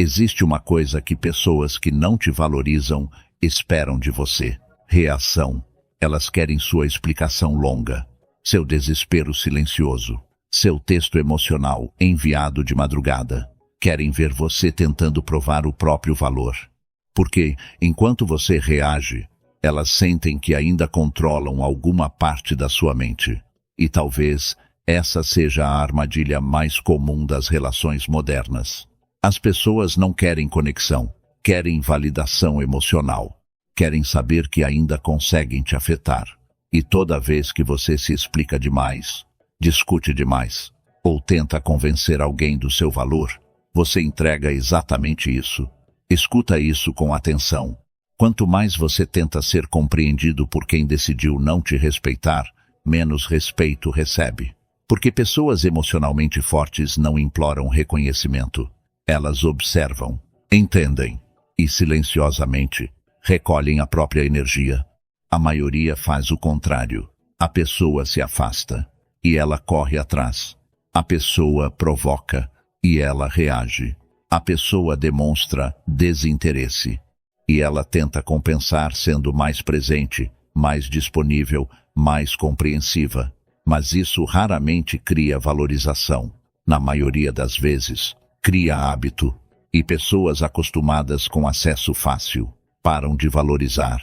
Existe uma coisa que pessoas que não te valorizam esperam de você: reação. Elas querem sua explicação longa, seu desespero silencioso, seu texto emocional enviado de madrugada. Querem ver você tentando provar o próprio valor. Porque, enquanto você reage, elas sentem que ainda controlam alguma parte da sua mente. E talvez essa seja a armadilha mais comum das relações modernas. As pessoas não querem conexão, querem validação emocional. Querem saber que ainda conseguem te afetar. E toda vez que você se explica demais, discute demais, ou tenta convencer alguém do seu valor, você entrega exatamente isso. Escuta isso com atenção. Quanto mais você tenta ser compreendido por quem decidiu não te respeitar, menos respeito recebe. Porque pessoas emocionalmente fortes não imploram reconhecimento. Elas observam, entendem e silenciosamente recolhem a própria energia. A maioria faz o contrário. A pessoa se afasta e ela corre atrás. A pessoa provoca e ela reage. A pessoa demonstra desinteresse e ela tenta compensar sendo mais presente, mais disponível, mais compreensiva. Mas isso raramente cria valorização. Na maioria das vezes, cria hábito. E pessoas acostumadas com acesso fácil param de valorizar.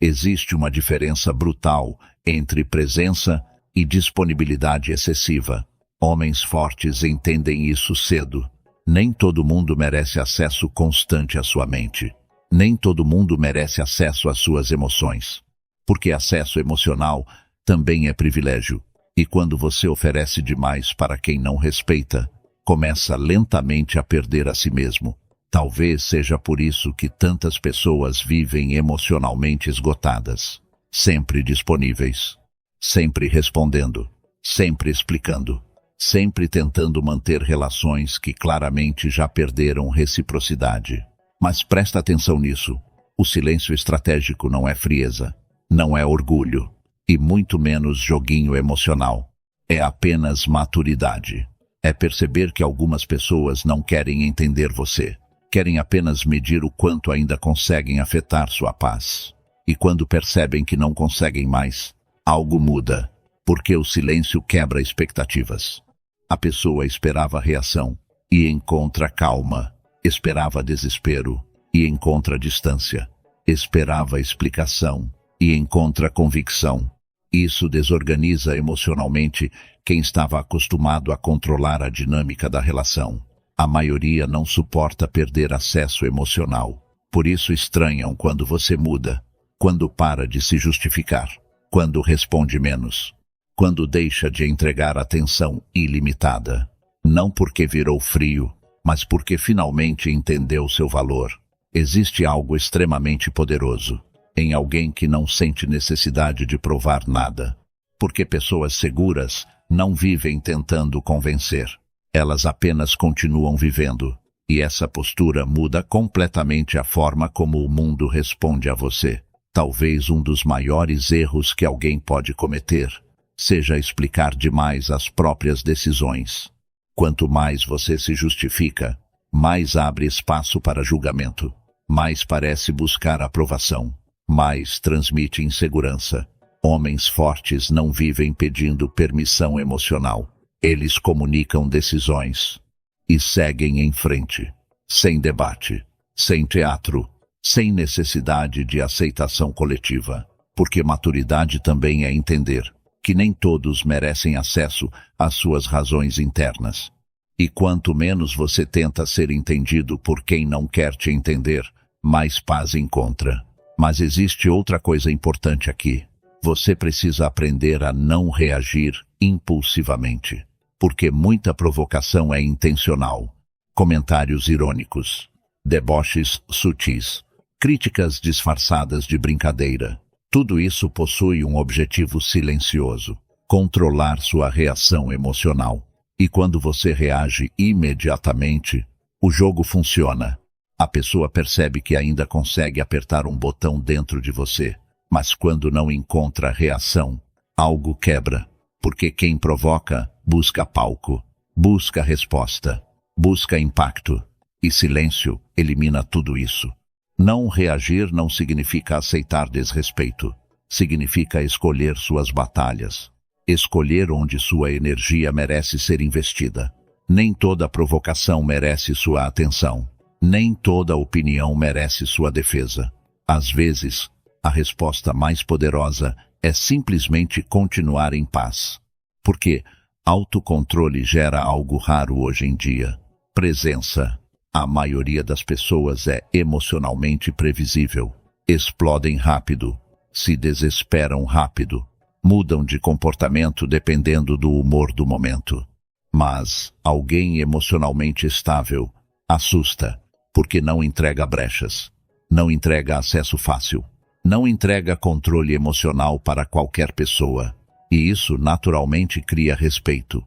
Existe uma diferença brutal entre presença e disponibilidade excessiva. Homens fortes entendem isso cedo. Nem todo mundo merece acesso constante à sua mente. Nem todo mundo merece acesso às suas emoções. Porque acesso emocional também é privilégio. E quando você oferece demais para quem não respeita, começa lentamente a perder a si mesmo. Talvez seja por isso que tantas pessoas vivem emocionalmente esgotadas. Sempre disponíveis. Sempre respondendo. Sempre explicando. Sempre tentando manter relações que claramente já perderam reciprocidade. Mas presta atenção nisso. O silêncio estratégico não é frieza. Não é orgulho. E muito menos joguinho emocional. É apenas maturidade. É perceber que algumas pessoas não querem entender você. Querem apenas medir o quanto ainda conseguem afetar sua paz. E quando percebem que não conseguem mais, algo muda. Porque o silêncio quebra expectativas. A pessoa esperava reação e encontra calma. Esperava desespero e encontra distância. Esperava explicação e encontra convicção. Isso desorganiza emocionalmente quem estava acostumado a controlar a dinâmica da relação. A maioria não suporta perder acesso emocional. Por isso estranham quando você muda, quando para de se justificar, quando responde menos, quando deixa de entregar atenção ilimitada. Não porque virou frio, mas porque finalmente entendeu seu valor. Existe algo extremamente poderoso em alguém que não sente necessidade de provar nada. Porque pessoas seguras não vivem tentando convencer. Elas apenas continuam vivendo. E essa postura muda completamente a forma como o mundo responde a você. Talvez um dos maiores erros que alguém pode cometer seja explicar demais as próprias decisões. Quanto mais você se justifica, mais abre espaço para julgamento, mais parece buscar aprovação, mais transmite insegurança. Homens fortes não vivem pedindo permissão emocional. Eles comunicam decisões e seguem em frente, sem debate, sem teatro, sem necessidade de aceitação coletiva. Porque maturidade também é entender que nem todos merecem acesso às suas razões internas. E quanto menos você tenta ser entendido por quem não quer te entender, mais paz encontra. Mas existe outra coisa importante aqui. Você precisa aprender a não reagir impulsivamente. Porque muita provocação é intencional. Comentários irônicos, deboches sutis, críticas disfarçadas de brincadeira. Tudo isso possui um objetivo silencioso: controlar sua reação emocional. E quando você reage imediatamente, o jogo funciona. A pessoa percebe que ainda consegue apertar um botão dentro de você. Mas quando não encontra reação, algo quebra. Porque quem provoca busca palco, busca resposta, busca impacto. E silêncio elimina tudo isso. Não reagir não significa aceitar desrespeito. Significa escolher suas batalhas. Escolher onde sua energia merece ser investida. Nem toda provocação merece sua atenção. Nem toda opinião merece sua defesa. Às vezes, a resposta mais poderosa é simplesmente continuar em paz. Porque autocontrole gera algo raro hoje em dia: presença. A maioria das pessoas é emocionalmente previsível. Explodem rápido, se desesperam rápido, mudam de comportamento dependendo do humor do momento. Mas alguém emocionalmente estável assusta, porque não entrega brechas, não entrega acesso fácil, não entrega controle emocional para qualquer pessoa. E isso naturalmente cria respeito.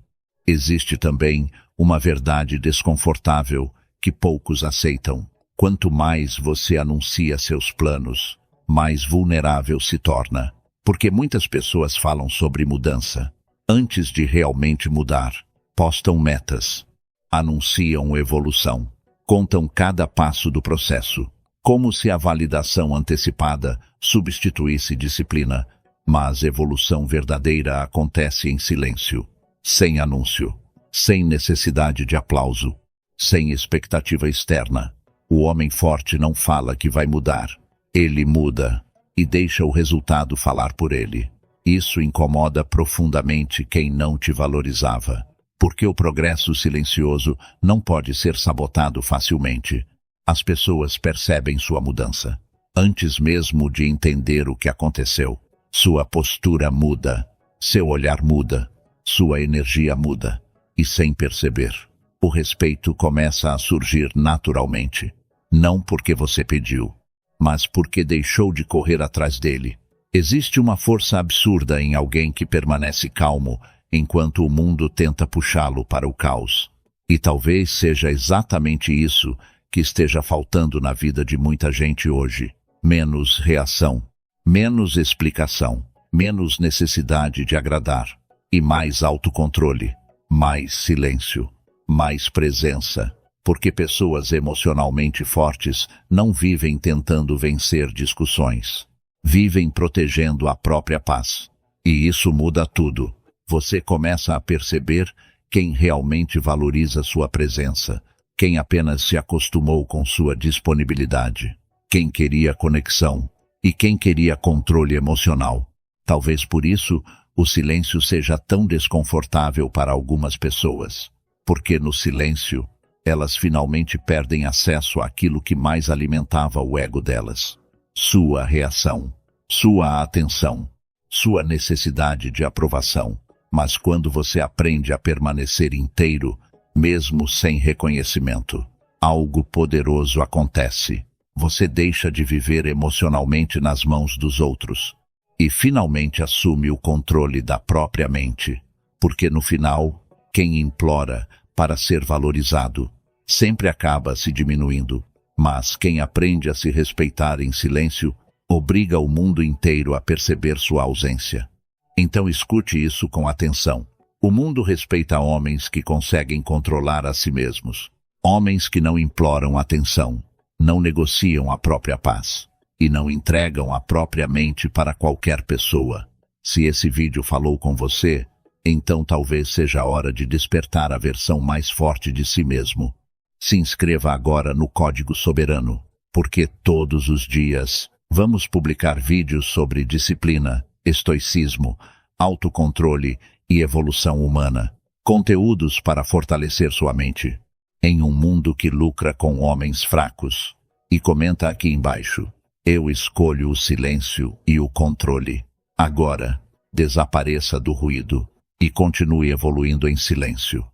Existe também uma verdade desconfortável que poucos aceitam. Quanto mais você anuncia seus planos, mais vulnerável se torna. Porque muitas pessoas falam sobre mudança antes de realmente mudar. Postam metas, anunciam evolução, contam cada passo do processo, como se a validação antecipada substituísse disciplina. Mas evolução verdadeira acontece em silêncio, sem anúncio, sem necessidade de aplauso, sem expectativa externa. O homem forte não fala que vai mudar. Ele muda e deixa o resultado falar por ele. Isso incomoda profundamente quem não te valorizava, porque o progresso silencioso não pode ser sabotado facilmente. As pessoas percebem sua mudança, antes mesmo de entender o que aconteceu. Sua postura muda, seu olhar muda, sua energia muda, e sem perceber, o respeito começa a surgir naturalmente. Não porque você pediu, mas porque deixou de correr atrás dele. Existe uma força absurda em alguém que permanece calmo enquanto o mundo tenta puxá-lo para o caos. E talvez seja exatamente isso que esteja faltando na vida de muita gente hoje. Menos reação, menos explicação, menos necessidade de agradar, e mais autocontrole, mais silêncio, mais presença. Porque pessoas emocionalmente fortes não vivem tentando vencer discussões. Vivem protegendo a própria paz. E isso muda tudo. Você começa a perceber quem realmente valoriza sua presença, quem apenas se acostumou com sua disponibilidade, quem queria conexão e quem queria controle emocional. Talvez por isso o silêncio seja tão desconfortável para algumas pessoas. Porque no silêncio, elas finalmente perdem acesso àquilo que mais alimentava o ego delas. Sua reação, sua atenção, sua necessidade de aprovação. Mas quando você aprende a permanecer inteiro, mesmo sem reconhecimento, algo poderoso acontece. Você deixa de viver emocionalmente nas mãos dos outros e finalmente assume o controle da própria mente. Porque no final, quem implora para ser valorizado sempre acaba se diminuindo, mas quem aprende a se respeitar em silêncio obriga o mundo inteiro a perceber sua ausência. Então escute isso com atenção. O mundo respeita homens que conseguem controlar a si mesmos, homens que não imploram atenção, não negociam a própria paz e não entregam a própria mente para qualquer pessoa. Se esse vídeo falou com você, então talvez seja a hora de despertar a versão mais forte de si mesmo. Se inscreva agora no Código Soberano, porque todos os dias vamos publicar vídeos sobre disciplina, estoicismo, autocontrole e evolução humana. Conteúdos para fortalecer sua mente. Em um mundo que lucra com homens fracos. E comenta aqui embaixo: eu escolho o silêncio e o controle. Agora, desapareça do ruído e continue evoluindo em silêncio.